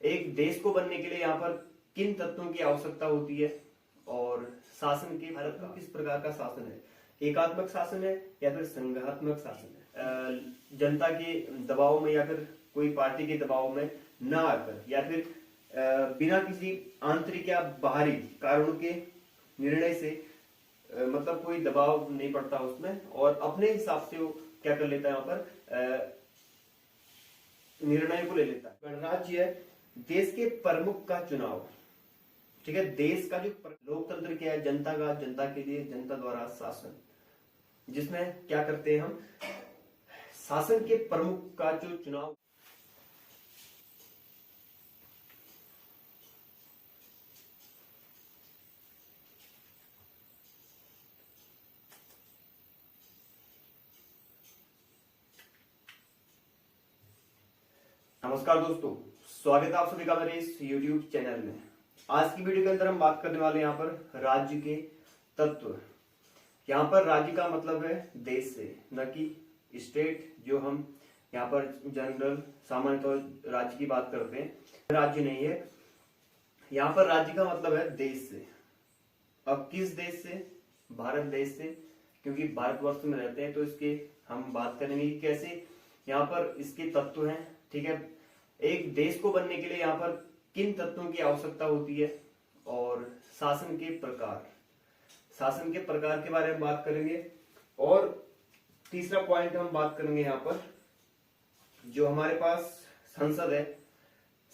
एक देश को बनने के लिए यहाँ पर किन तत्वों की आवश्यकता होती है और शासन के भारत का किस प्रकार का शासन है, एकात्मक शासन है या फिर संघात्मक शासन है। जनता के दबाव में या फिर कोई पार्टी के दबाव में न आकर या फिर बिना किसी आंतरिक या बाहरी कारणों के निर्णय से मतलब कोई दबाव नहीं पड़ता उसमें और अपने हिसाब से वो क्या कर लेता है, यहाँ पर निर्णय को ले लेता है। गणराज्य है देश के प्रमुख का चुनाव, ठीक है। देश का जो लोकतंत्र क्या है, जनता का, जनता के लिए जनता द्वारा शासन, जिसमें क्या करते हैं हम, शासन के प्रमुख का जो चुनाव। नमस्कार दोस्तों, स्वागत है आप सभी का मेरे इस YouTube चैनल में। आज की वीडियो के अंदर हम बात करने वाले हैं यहाँ पर राज्य के तत्व। यहाँ पर राज्य का मतलब है देश से, न कि स्टेट, जो हम यहाँ पर जनरल सामान्य तौर राज्य की बात करते हैं, राज्य नहीं है। यहाँ पर राज्य का मतलब है देश से। अब किस देश से? भारत देश से, क्योंकि भारतवर्ष में रहते हैं तो इसके हम बात करेंगे कि कैसे यहाँ पर इसके तत्व हैं, ठीक है। एक देश को बनने के लिए यहाँ पर किन तत्वों की आवश्यकता होती है और शासन के प्रकार, शासन के प्रकार के बारे में बात करेंगे। और तीसरा पॉइंट हम बात करेंगे यहाँ पर, जो हमारे पास संसद है,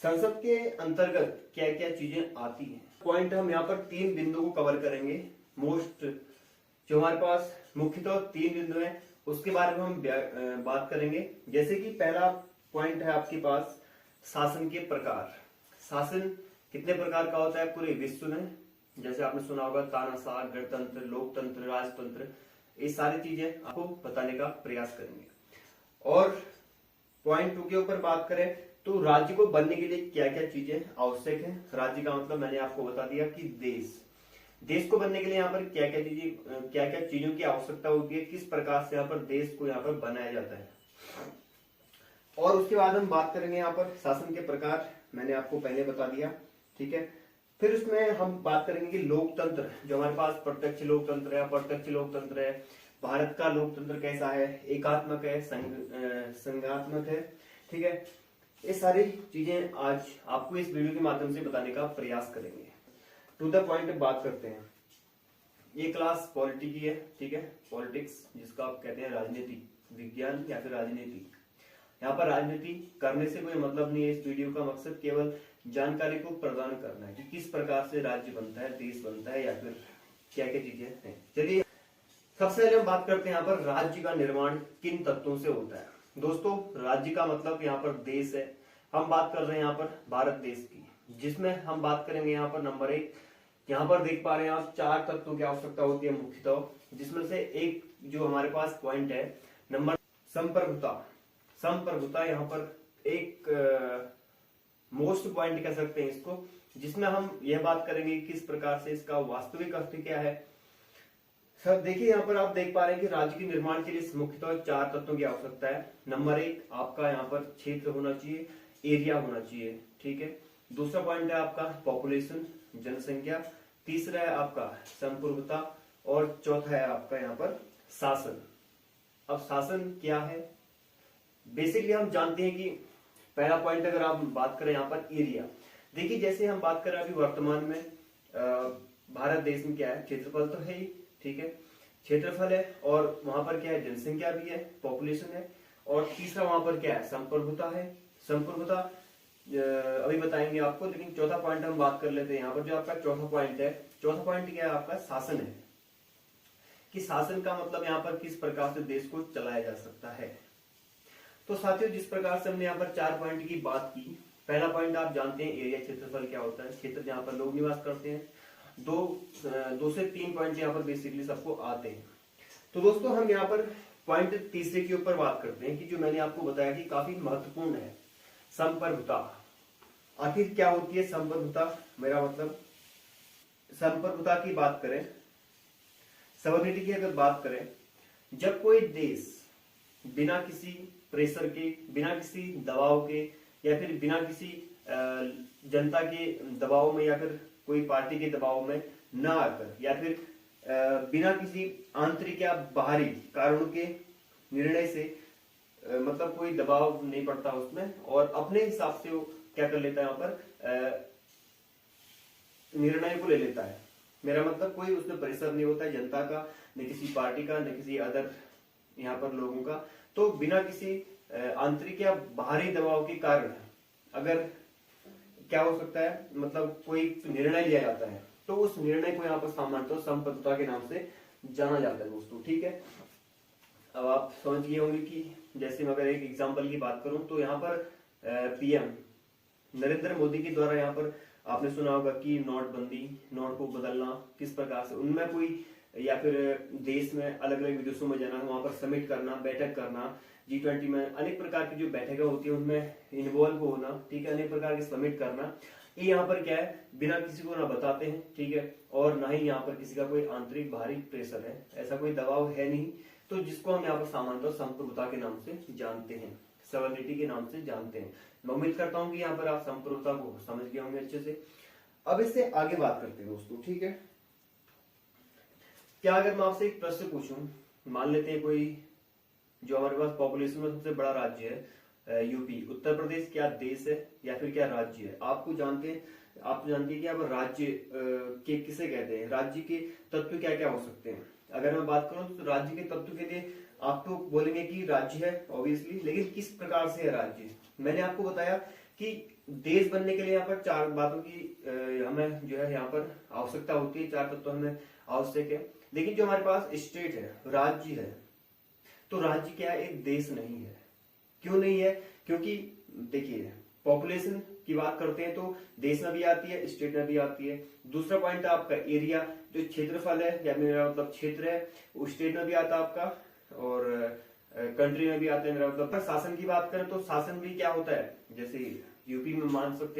संसद के अंतर्गत क्या क्या चीजें आती हैं। पॉइंट हम यहाँ पर 3 बिंदु को कवर करेंगे। मोस्ट जो हमारे पास मुख्यतः 3 बिंदु हैं, उसके बारे में हम बात करेंगे। जैसे कि पहला पॉइंट है आपके पास शासन के प्रकार। शासन कितने प्रकार का होता है पूरे विश्व में? जैसे आपने सुना होगा तानाशाह, गणतंत्र, लोकतंत्र, राजतंत्र, ये सारी चीजें आपको बताने का प्रयास करेंगे। और पॉइंट 2 के ऊपर बात करें तो राज्य को बनने के लिए क्या क्या चीजें आवश्यक है। राज्य का मतलब मैंने आपको बता दिया कि देश को बनने के लिए यहाँ पर क्या क्या चीजों की आवश्यकता होती है, किस प्रकार से यहाँ पर देश को यहाँ पर बनाया जाता है। और उसके बाद हम बात करेंगे यहाँ पर शासन के प्रकार, मैंने आपको पहले बता दिया, ठीक है। फिर उसमें हम बात करेंगे कि लोकतंत्र, जो हमारे पास प्रत्यक्ष लोकतंत्र है, अप्रत्यक्ष लोकतंत्र है, भारत का लोकतंत्र कैसा है, एकात्मक है, संघात्मक है, ठीक है। ये सारी चीजें आज आपको इस वीडियो के माध्यम से बताने का प्रयास करेंगे। टू द पॉइंट बात करते हैं। ये क्लास पॉलिटी की है, ठीक है, पॉलिटिक्स, जिसका आप कहते हैं राजनीति विज्ञान या फिर राजनीति। यहाँ पर राजनीति करने से कोई मतलब नहीं है। इस वीडियो का मकसद केवल जानकारी को प्रदान करना है कि किस प्रकार से राज्य बनता है, देश बनता है, या फिर क्या क्या चीजें हैं। चलिए सबसे पहले हम बात करते हैं यहाँ पर राज्य का निर्माण किन तत्वों से होता है। दोस्तों, राज्य का मतलब यहाँ पर देश है। हम बात कर रहे हैं यहाँ पर भारत देश की, जिसमें हम बात करेंगे यहाँ पर नंबर 1, यहाँ पर देख पा रहे हैं आप 4 तत्वों की आवश्यकता होती है मुख्यतः, जिसमें से एक जो हमारे पास पॉइंट है नंबर संप्रभुता। संप्रभुता यहाँ पर एक मोस्ट पॉइंट कह सकते हैं इसको, जिसमें हम यह बात करेंगे किस प्रकार से इसका वास्तविक अर्थ क्या है। सर देखिए, यहाँ पर आप देख पा रहे हैं कि राज्य के निर्माण के लिए मुख्यतः 4 तत्वों की आवश्यकता है। नंबर 1 आपका यहाँ पर क्षेत्र होना चाहिए, एरिया होना चाहिए, ठीक है। दूसरा पॉइंट है आपका पॉपुलेशन, जनसंख्या। तीसरा है आपका संप्रभुता और चौथा है आपका यहाँ पर शासन। अब शासन क्या है, बेसिकली हम जानते हैं कि पहला पॉइंट अगर आप बात करें यहाँ पर एरिया, देखिए जैसे हम बात करें अभी वर्तमान में भारत देश में क्या है, क्षेत्रफल तो है ही, ठीक है, क्षेत्रफल है, और वहां पर क्या है, जनसंख्या भी है, पॉपुलेशन है, और तीसरा वहां पर क्या है, संप्रभुता है। संप्रभुता अभी बताएंगे आपको, लेकिन चौथा पॉइंट हम बात कर लेते हैं। यहाँ पर जो आपका चौथा पॉइंट है, चौथा पॉइंट क्या है आपका, शासन है, कि शासन का मतलब यहाँ पर किस प्रकार से देश को चलाया जा सकता है। तो साथियों, जिस प्रकार से हमने यहाँ पर 4 पॉइंट की बात की, पहला पॉइंट आप जानते हैं एरिया, क्षेत्रफल क्या होता है, क्षेत्र जहाँ पर लोग निवास करते हैं। 2 से 3 पॉइंट यहाँ पर बेसिकली सबको आते हैं। तो दोस्तों, हम यहाँ पर पॉइंट तीसरे के ऊपर बात करते हैं, कि जो मैंने आपको बताया कि काफी महत्वपूर्ण है, संप्रभुता। आखिर क्या होती है संप्रभुता? मेरा मतलब संप्रभुता की बात करें, सवर्निटी की अगर बात करें, जब कोई देश बिना किसी प्रेशर के, बिना किसी दबाव के, या फिर बिना किसी जनता के दबाव में या फिर कोई पार्टी के दबाव में ना आकर या फिर बिना किसी आंतरिक या बाहरी कारणों के निर्णय से मतलब कोई दबाव नहीं पड़ता उसमें और अपने हिसाब से वो क्या कर लेता है यहाँ पर निर्णय को ले लेता है। मेरा मतलब कोई उसमें प्रेशर नहीं होता है जनता का, न किसी पार्टी का, न किसी अदर यहाँ पर लोगों का। तो बिना किसी आंतरिक या बाहरी दबाव के कारण अगर क्या हो सकता है मतलब कोई निर्णय लिया जाता है तो उस निर्णय को यहाँ पर सामान्यतः संप्रभुता के नाम से जाना जाता है दोस्तों, ठीक है। अब आप समझ गए होंगे कि जैसे मैं अगर एक एग्जांपल की बात करूं तो यहाँ पर पीएम नरेंद्र मोदी के द्वारा यहाँ पर आपने सुना होगा कि नोटबंदी, नोट को बदलना किस प्रकार से, उनमें कोई या फिर देश में अलग अलग विदेशों में जाना, वहां पर समिट करना, बैठक करना, G20 में अनेक प्रकार की जो बैठकें होती है उनमें इन्वॉल्व होना, ठीक है, अनेक प्रकार के समिट करना, ये यहाँ पर क्या है बिना किसी को ना बताते हैं, ठीक है, और ना ही यहाँ पर किसी का कोई आंतरिक बाहरी प्रेशर है, ऐसा कोई दबाव है नहीं। तो जिसको हम यहाँ पर सामान्यतः संप्रभुता के नाम से जानते हैं, सवर्निटी के नाम से जानते हैं। मैं उम्मीद करता हूँ कि यहाँ पर आप संप्रभुता को समझ गए होंगे अच्छे से। अब इससे आगे बात करते हैं दोस्तों, ठीक है। क्या अगर मैं आपसे एक प्रश्न पूछूं, मान लेते हैं कोई जो हमारे पास पॉपुलेशन में सबसे बड़ा राज्य है यूपी, उत्तर प्रदेश क्या देश है या फिर क्या राज्य है? आप जानते हैं कि अब राज्य के किसे कहते हैं, राज्य के तत्व क्या क्या हो सकते हैं। अगर मैं बात करूं तो राज्य के तत्व के लिए आप तो बोलेंगे कि राज्य है ऑब्वियसली, लेकिन किस प्रकार से है राज्य? मैंने आपको बताया कि देश बनने के लिए यहाँ पर चार बातों की हमें जो है यहाँ पर आवश्यकता होती है, चार तत्व हमें आवश्यक है। लेकिन जो हमारे पास स्टेट है, राज्य है, तो राज्य क्या है, एक देश नहीं है। क्यों नहीं है? क्योंकि देखिए पॉपुलेशन की बात करते हैं तो देश में भी आती है, स्टेट में भी आती है। दूसरा पॉइंट है आपका एरिया, जो क्षेत्रफल है या मेरा मतलब क्षेत्र है, वो स्टेट में भी आता है आपका और कंट्री में भी आता है मेरा मतलब। शासन की बात करें तो शासन भी क्या होता है, जैसे यूपी में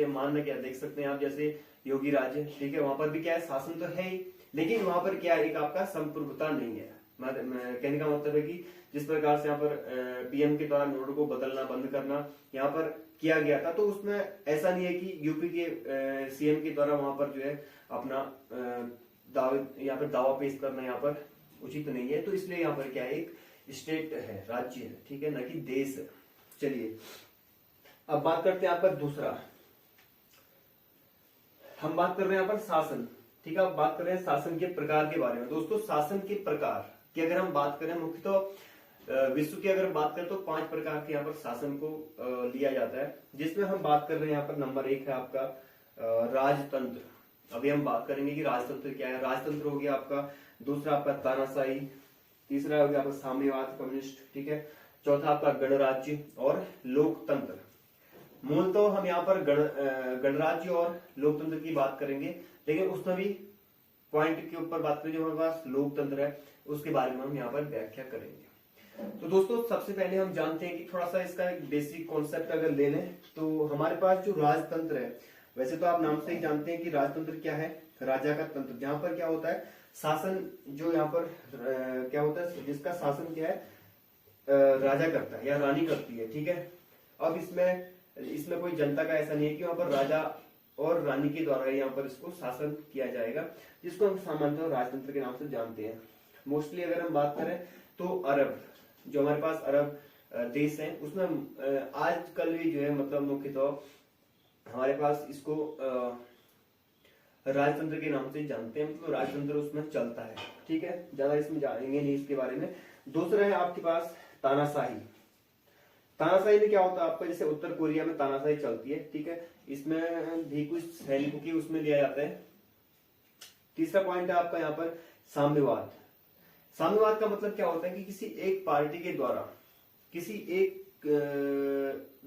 मानना क्या देख सकते हैं आप, जैसे योगी राज्य, ठीक है, वहां पर भी क्या है शासन तो है ही, लेकिन वहां पर क्या है एक आपका संप्रभुता नहीं है। कहने का मतलब है कि जिस प्रकार से यहाँ पर पीएम के द्वारा नोट को बदलना, बंद करना यहाँ पर किया गया था, तो उसमें ऐसा नहीं है कि यूपी के सीएम के द्वारा वहां पर जो है अपना यहाँ पर दावा पेश करना यहाँ पर उचित नहीं है। तो इसलिए यहाँ पर क्या है एक स्टेट है, राज्य है, ठीक है, न कि देश है। चलिए अब बात करते हैं यहाँ पर दूसरा, हम बात कर रहे हैं यहाँ पर शासन, ठीक है। अब बात कर रहे हैं शासन के प्रकार के बारे में। दोस्तों शासन के प्रकार की अगर हम बात करें, मुख्य तो विश्व की अगर बात करें तो 5 प्रकार के यहाँ पर शासन को लिया जाता है, जिसमें हम बात कर रहे हैं यहाँ पर नंबर 1 है आपका राजतंत्र। अभी हम बात करेंगे कि राजतंत्र क्या है। राजतंत्र हो गया आपका, दूसरा आपका तानाशाही, तीसरा हो गया आपका साम्यवाद कम्युनिस्ट, ठीक है, चौथा आपका गणराज्य और लोकतंत्र। मूल तो हम यहाँ पर गणराज्य और लोकतंत्र की बात करेंगे, लेकिन उसमें भी पॉइंट के ऊपर बात करें जो हमारे पास लोकतंत्र है उसके बारे में हम यहाँ पर व्याख्या करेंगे। तो दोस्तों सबसे पहले हम जानते हैं कि थोड़ा सा इसका एक बेसिक कॉन्सेप्ट अगर ले लें तो हमारे पास जो राजतंत्र है, वैसे तो आप नाम से ही जानते हैं कि राजतंत्र क्या है, राजा का तंत्र, जहां पर क्या होता है शासन, जो यहाँ पर क्या होता है जिसका शासन क्या है राजा करता है या रानी करती है, ठीक है। अब इसमें कोई जनता का ऐसा नहीं है कि वहां पर राजा और रानी के द्वारा यहाँ पर इसको शासन किया जाएगा, जिसको हम सामान्यतः राजतंत्र के नाम से जानते हैं। मोस्टली अगर हम बात करें तो अरब, जो हमारे पास अरब देश हैं, उसमें आजकल भी जो है मतलब मुख्यतः हमारे पास इसको राजतंत्र के नाम से जानते हैं, मतलब राजतंत्र उसमें चलता है, ठीक है, ज्यादा इसमें जानेंगे नहीं इसके बारे में। दूसरा है आपके पास तानाशाही। तानाशाही में क्या होता है आपका, जैसे उत्तर कोरिया में तानाशाही चलती है, ठीक है, इसमें भी कुछ सैनिकों की उसमें लिया जाता है। तीसरा पॉइंट है आपका यहाँ पर साम्यवाद। साम्यवाद का मतलब क्या होता है कि किसी एक पार्टी के द्वारा किसी एक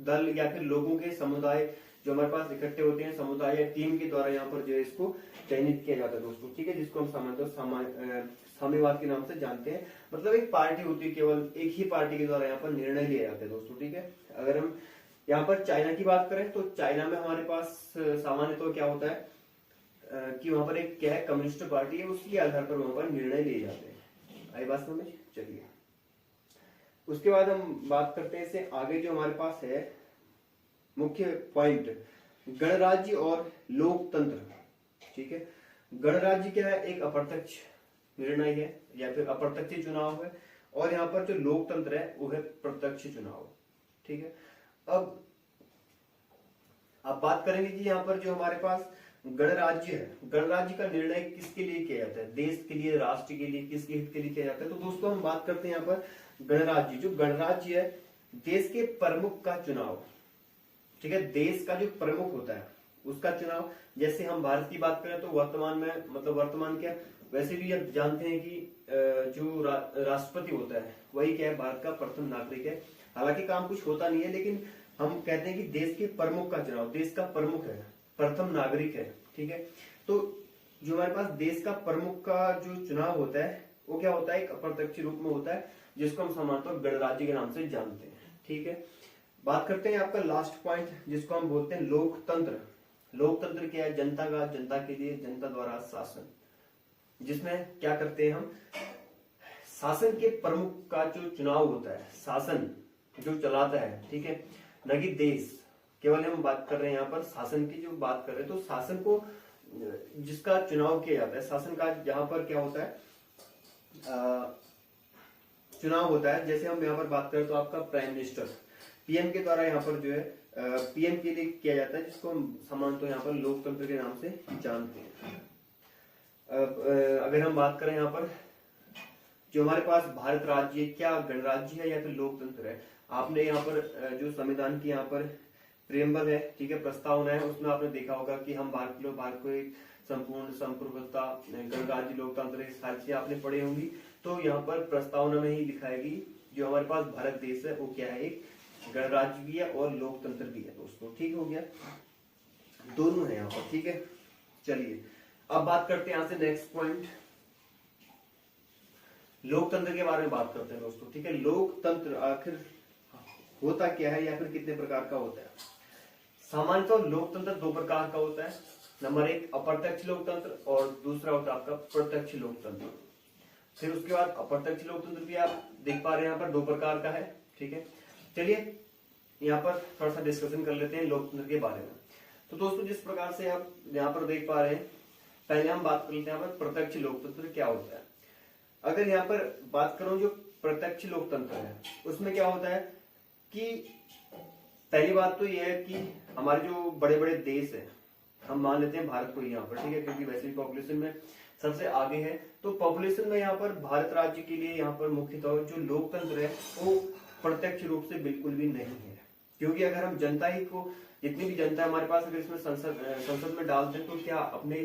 दल या फिर लोगों के समुदाय जो हमारे पास इकट्ठे होते हैं, समुदाय या टीम के द्वारा यहाँ पर जो है इसको चयनित किया जाता है दोस्तों, ठीक है, जिसको हम सामान्यतः साम्यवाद के नाम से जानते हैं। मतलब एक पार्टी होती है, केवल एक ही पार्टी के द्वारा यहाँ पर निर्णय लिए जाते हैं दोस्तों, ठीक है। अगर हम यहाँ पर चाइना की बात करें तो चाइना में हमारे पास सामान्यतः क्या होता है कि वहां पर एक क्या है कम्युनिस्ट पार्टी है, उसके आधार पर वहां पर निर्णय लिए जाते हैं। आई बात समझ? चलिए उसके बाद हम बात करते हैं इससे आगे जो हमारे पास है मुख्य पॉइंट गणराज्य और लोकतंत्र। ठीक है, गणराज्य क्या है, एक अप्रत्यक्ष निर्णय है या फिर अप्रत्यक्ष चुनाव है, और यहाँ पर जो लोकतंत्र है वो है प्रत्यक्ष चुनाव। ठीक है, अब आप बात करेंगे कि यहाँ पर जो हमारे पास गणराज्य है, गणराज्य का निर्णय किसके लिए किया जाता है, देश के लिए, राष्ट्र के लिए, किसके हित के लिए किया जाता है। तो दोस्तों हम बात करते हैं यहाँ पर गणराज्य। जो गणराज्य है, देश के प्रमुख का चुनाव। ठीक है, देश का जो प्रमुख होता है उसका चुनाव। जैसे हम भारत की बात करें तो वर्तमान में, मतलब वर्तमान क्या, वैसे भी आप जानते हैं कि जो राष्ट्रपति होता है वही क्या है, भारत का प्रथम नागरिक है। हालांकि काम कुछ होता नहीं है, लेकिन हम कहते हैं कि देश के प्रमुख का चुनाव, देश का प्रमुख है, प्रथम नागरिक है। ठीक है, तो जो हमारे पास देश का प्रमुख का जो चुनाव होता है वो क्या होता है, एक अप्रत्यक्ष रूप में होता है, जिसको हम सामान्यतः गणराज्य के नाम से जानते हैं। ठीक है, बात करते हैं आपका लास्ट पॉइंट, जिसको हम बोलते हैं लोकतंत्र। लोकतंत्र क्या है, जनता का, जनता के लिए, जनता द्वारा शासन, जिसमें क्या करते हैं हम, शासन के प्रमुख का जो चुनाव होता है, शासन जो चलाता है। ठीक है, न कि देश, केवल हम बात कर रहे हैं यहाँ पर शासन की जो बात कर रहे हैं, तो शासन को जिसका चुनाव किया जाता है, शासन का जहां पर क्या होता है, चुनाव होता है। जैसे हम यहाँ पर बात करें तो आपका प्राइम मिनिस्टर, पीएम के द्वारा यहाँ पर जो है पीएम के लिए किया जाता है, जिसको हम सामान्यतः यहाँ पर लोकतंत्र के नाम से जानते हैं। अगर हम बात करें यहाँ पर जो हमारे पास भारत राज्य क्या गणराज्य है या फिर लोकतंत्र है, आपने यहाँ पर जो संविधान की यहाँ पर प्रेमबल है, ठीक है, प्रस्तावना है, उसमें आपने देखा होगा कि हम भारत को एक संपूर्ण संप्रभुता, गणराज्य, लोकतंत्र, सारी चीजें आपने पढ़ी होंगी। तो यहाँ पर प्रस्तावना में ही लिखा है कि जो हमारे पास भारत देश है वो क्या है, एक गणराज्य भी है और लोकतंत्र भी है। दोस्तों ठीक हो गया, दोनों है यहाँ पर। ठीक है, चलिए अब बात करते हैं यहाँ से नेक्स्ट पॉइंट, लोकतंत्र के बारे में बात करते हैं दोस्तों। ठीक है, लोकतंत्र आखिर होता क्या है या फिर कितने प्रकार का होता है। सामान्यतः लोकतंत्र दो प्रकार का होता है, नंबर एक अप्रत्यक्ष लोकतंत्र और दूसरा होता है आपका प्रत्यक्ष लोकतंत्र। फिर उसके बाद अप्रत्यक्ष लोकतंत्र भी आप देख पा रहे हैं यहाँ पर दो प्रकार का है। ठीक है, चलिए यहाँ पर थोड़ा सा डिस्कशन कर लेते हैं लोकतंत्र के बारे में। तो दोस्तों जिस प्रकार से आप यहाँ पर देख पा रहे हैं, पहले हम बात कर लेते हैं यहाँ पर प्रत्यक्ष लोकतंत्र क्या होता है। अगर यहाँ पर बात करूं जो प्रत्यक्ष लोकतंत्र है उसमें क्या होता है कि पहली बात तो यह है कि हमारे जो बड़े बड़े देश है, हम मान लेते हैं भारत को यहाँ पर, ठीक है, क्योंकि वैसे भी पॉपुलेशन में सबसे आगे है, तो पॉपुलेशन में यहाँ पर भारत राज्य के लिए यहाँ पर मुख्यतः जो लोकतंत्र है वो प्रत्यक्ष रूप से बिल्कुल भी नहीं है। क्योंकि अगर हम जनता ही को, जितनी भी जनता है हमारे पास, अगर इसमें संसद में डालते हैं तो क्या अपने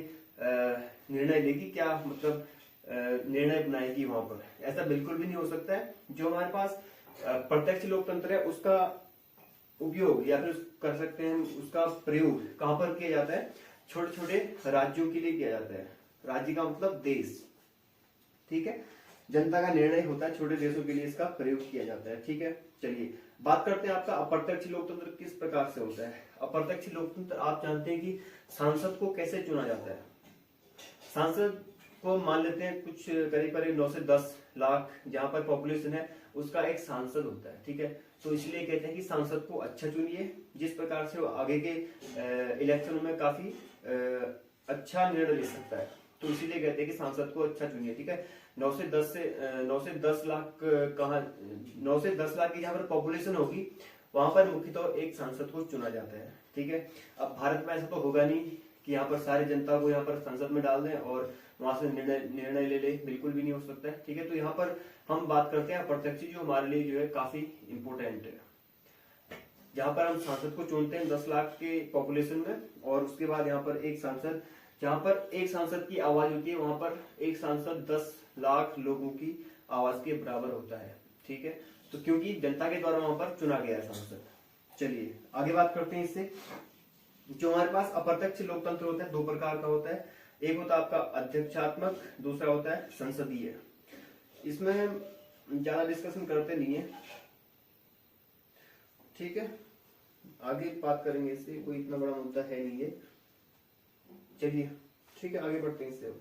निर्णय लेगी, क्या मतलब निर्णय बनाएगी वहां पर, ऐसा बिल्कुल भी नहीं हो सकता है। जो हमारे पास प्रत्यक्ष लोकतंत्र है उसका उपयोग या फिर कर सकते हैं उसका प्रयोग कहां पर किया जाता है, छोटे छोटे राज्यों के लिए किया जाता है। राज्य का मतलब देश, ठीक है, जनता का निर्णय होता है, छोटे देशों के लिए इसका प्रयोग किया जाता है। ठीक है, चलिए बात करते हैं आपका अप्रत्यक्ष लोकतंत्र किस प्रकार से होता है। अप्रत्यक्ष लोकतंत्र आप जानते हैं कि सांसद को कैसे चुना जाता है। सांसद को मान लेते हैं कुछ करीब करीब 9 से 10 लाख जहां पर पॉपुलेशन है उसका एक सांसद होता है। ठीक है, तो इसलिए कहते हैं कि सांसद को अच्छा चुनिए, जिस प्रकार से वो आगे के इलेक्शन में काफी अच्छा निर्णय ले सकता है, तो इसीलिए कहते हैं कि सांसद को अच्छा चुनिए। ठीक है, 9 से 10 लाख कहा, 9 से 10 लाख की जहां पर पॉपुलेशन होगी वहां पर मुख्यतः एक सांसद को चुना जाता है। ठीक है, अब भारत में ऐसा तो होगा नहीं कि यहाँ पर सारी जनता को यहाँ पर संसद में डाल दें और वहां से निर्णय ले ले, बिल्कुल भी नहीं हो सकता है। ठीक है, तो यहाँ पर हम बात करते हैं अप्रत्यक्ष, जो हमारे लिए जो है काफी इंपोर्टेंट है, जहां पर हम सांसद को चुनते हैं 10 लाख के पॉपुलेशन में, और उसके बाद यहाँ पर एक सांसद, जहां पर एक सांसद की आवाज होती है वहां पर एक सांसद 10 लाख लोगों की आवाज के बराबर होता है। ठीक है, तो क्योंकि जनता के द्वारा वहां पर चुना गया है सांसद। चलिए आगे बात करते हैं इससे। जो हमारे पास अप्रत्यक्ष लोकतंत्र होता है दो प्रकार का होता है, एक होता है आपका अध्यक्षात्मक, दूसरा होता है संसदीय। इसमें ज्यादा डिस्कशन करते नहीं है, ठीक है, आगे बात करेंगे इससे, कोई इतना बड़ा मुद्दा है नहीं है। चलिए ठीक है, आगे बढ़ते हैं इससे।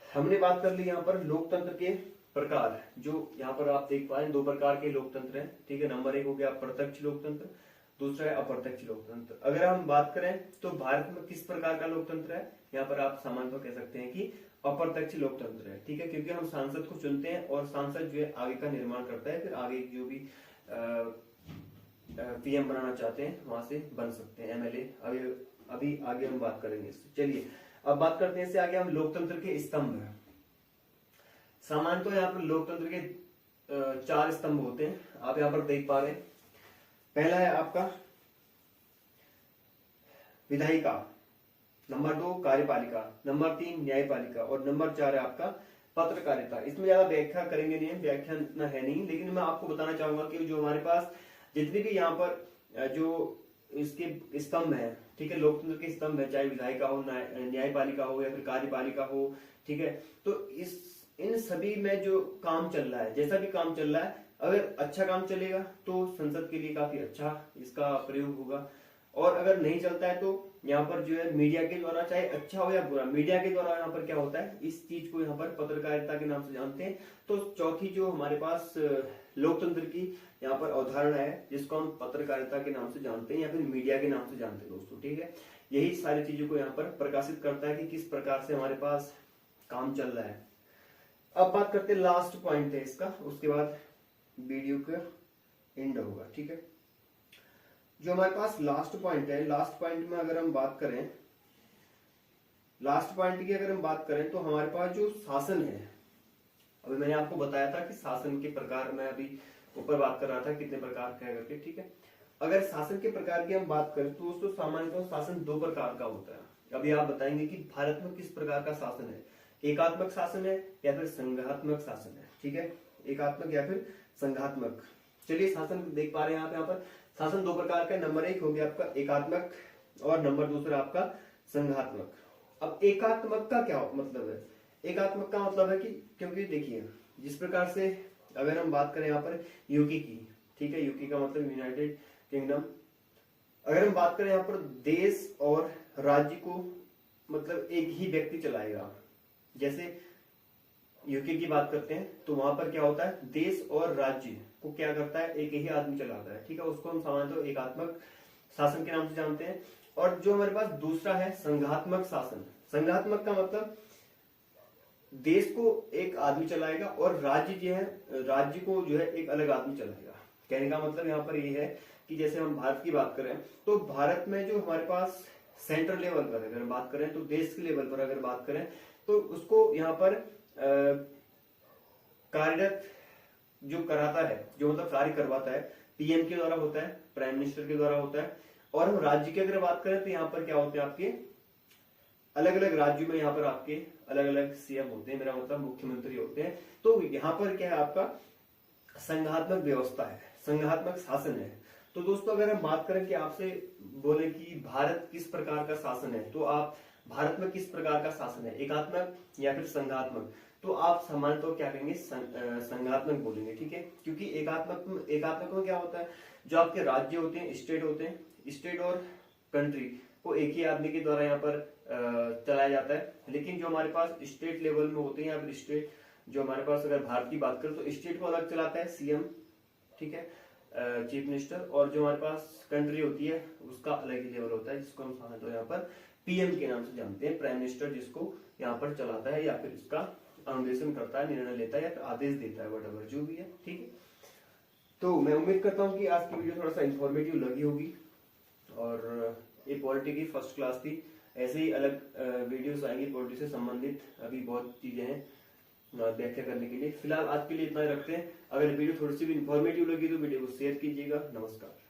हमने बात कर ली यहाँ पर लोकतंत्र के प्रकार, जो यहाँ पर आप देख पा रहे हैं दो प्रकार के लोकतंत्र हैं। ठीक है, नंबर एक हो गया प्रत्यक्ष लोकतंत्र दूसरा है अप्रत्यक्ष लोकतंत्र। अगर हम बात करें तो भारत में किस प्रकार का लोकतंत्र है, यहाँ पर आप सामान्यतः कह सकते हैं कि अप्रत्यक्ष लोकतंत्र है, ठीक है, क्योंकि हम सांसद को चुनते हैं और सांसद जो है आगे का निर्माण करता है, फिर आगे जो भी पीएम बनाना चाहते हैं वहां से बन सकते हैं, एमएलए। अभी आगे हम बात करेंगे इससे। चलिए अब बात करते हैं इससे आगे हम लोकतंत्र के स्तंभ। सामान्यतः यहाँ पर लोकतंत्र के 4 स्तंभ होते हैं, आप यहाँ पर देख पा रहे हैं। पहला है आपका विधायिका, नंबर 2 कार्यपालिका, नंबर 3 न्यायपालिका और नंबर 4 है आपका पत्रकारिता। इसमें ज्यादा व्याख्या करेंगे नहीं, व्याख्या इतना है नहीं, लेकिन मैं आपको बताना चाहूंगा कि जो हमारे पास जितने भी यहाँ पर जो इसके स्तंभ है, ठीक है, लोकतंत्र के स्तंभ है, चाहे विधायिका हो, न्यायपालिका हो या फिर कार्यपालिका हो, ठीक है, तो इन सभी में जो काम चल रहा है, जैसा भी काम चल रहा है, अगर अच्छा काम चलेगा तो संसद के लिए काफी अच्छा इसका प्रयोग होगा, और अगर नहीं चलता है तो यहाँ पर जो है मीडिया के द्वारा, चाहे अच्छा हो या बुरा, मीडिया के द्वारा यहाँ पर क्या होता है, इस चीज को यहाँ पर पत्रकारिता के नाम से जानते हैं। तो चौथी जो हमारे पास लोकतंत्र की यहाँ पर अवधारणा है, जिसको हम पत्रकारिता के नाम से जानते हैं या फिर मीडिया के नाम से जानते हैं दोस्तों, ठीक है, यही सारी चीजों को यहाँ पर प्रकाशित करता है कि किस प्रकार से हमारे पास काम चल रहा है। अब बात करते हैं, लास्ट पॉइंट है इसका, उसके बाद वीडियो का एंड होगा, ठीक है। जो हमारे पास लास्ट पॉइंट है, लास्ट पॉइंट में अगर हम बात करें, लास्ट पॉइंट की अगर हम बात करें तो हमारे पास जो शासन है, अभी मैंने आपको बताया था कि शासन के प्रकार, मैं अभी ऊपर बात कर रहा था कितने प्रकार का है करके, ठीक है। अगर शासन के प्रकार की हम बात करें तो दोस्तों सामान्यतः शासन 2 प्रकार का होता है। अभी आप बताएंगे कि भारत में किस प्रकार का शासन है, एकात्मक शासन है या फिर संघात्मक शासन है, ठीक है, एकात्मक या फिर संघात्मक। चलिए शासन देख पा रहे हैं आप यहाँ पर, शासन 2 प्रकार का, नंबर 1 हो गया आपका एकात्मक और नंबर 2 आपका संघात्मक। अब एकात्मक का क्या मतलब है, एकात्मक का मतलब है कि, क्योंकि देखिए जिस प्रकार से अगर हम बात करें यहाँ पर यूके की, ठीक है, यूके का मतलब यूनाइटेड किंगडम, अगर हम बात करें यहाँ पर देश और राज्य को मतलब एक ही व्यक्ति चलाएगा, जैसे यूके की बात करते हैं तो वहां पर क्या होता है, देश और राज्य को क्या करता है, एक ही आदमी चलाता है, ठीक है, उसको हम सामान्यतः एकात्मक शासन के नाम से जानते हैं। और जो हमारे पास दूसरा है संघात्मक शासन, संघात्मक का मतलब देश को एक आदमी चलाएगा और राज्य जो है, राज्य को जो है एक अलग आदमी चलाएगा। कहने का मतलब यहाँ पर ये है कि जैसे हम भारत की बात करें तो भारत में जो हमारे पास सेंट्रल लेवल पर अगर बात करें, तो देश के लेवल पर अगर बात करें तो उसको यहाँ पर कार्यरत जो कराता है, जो मतलब कार्य करवाता है, पीएम के द्वारा होता है, प्राइम मिनिस्टर के द्वारा होता है। और हम राज्य की अगर बात करें तो यहाँ पर क्या होते हैं, आपके अलग अलग राज्यों में यहाँ पर आपके अलग अलग सीएम होते हैं, मेरा मतलब मुख्यमंत्री होते हैं। तो यहाँ पर क्या है, आपका संघात्मक व्यवस्था है, संघात्मक शासन है। तो दोस्तों अगर हम बात करें कि आपसे बोले कि भारत किस प्रकार का शासन है, तो आप भारत में किस प्रकार का शासन है, एकात्मक या फिर संघात्मक, तो आप सामान्यतः क्या कहेंगे, संघात्मक बोलेंगे, ठीक है, क्योंकि एकात्मक में क्या होता है, जो आपके राज्य होते हैं, स्टेट होते हैं, स्टेट और कंट्री को एक ही आदमी के द्वारा यहाँ पर चलाया जाता है। लेकिन जो हमारे पास स्टेट लेवल में होते हैं या फिर स्टेट, जो हमारे पास अगर भारत की बात करें तो स्टेट को अलग चलाता है सीएम, ठीक है, चीफ मिनिस्टर, और जो हमारे पास कंट्री होती है उसका अलग ही लेवल होता है, जिसको हम सामान्यतः यहाँ पर पीएम के नाम से जानते हैं, प्राइम मिनिस्टर, जिसको यहाँ पर चलाता है या फिर इसका अनुदेशन करता है, निर्णय लेता है या फिर आदेश देता है, वटएवर जो भी है, ठीक है। तो मैं उम्मीद करता हूँ कि आज की वीडियो थोड़ा सा इंफॉर्मेटिव लगी होगी, और ये पॉलिटी की फर्स्ट क्लास थी। ऐसे ही अलग वीडियोस आएंगी पॉलिटी से संबंधित, अभी बहुत चीजें हैं व्याख्या करने के लिए। फिलहाल आज के लिए इतना ही रखते हैं। अगर वीडियो थोड़ी सी भी इंफॉर्मेटिव लगी तो वीडियो को शेयर कीजिएगा। नमस्कार।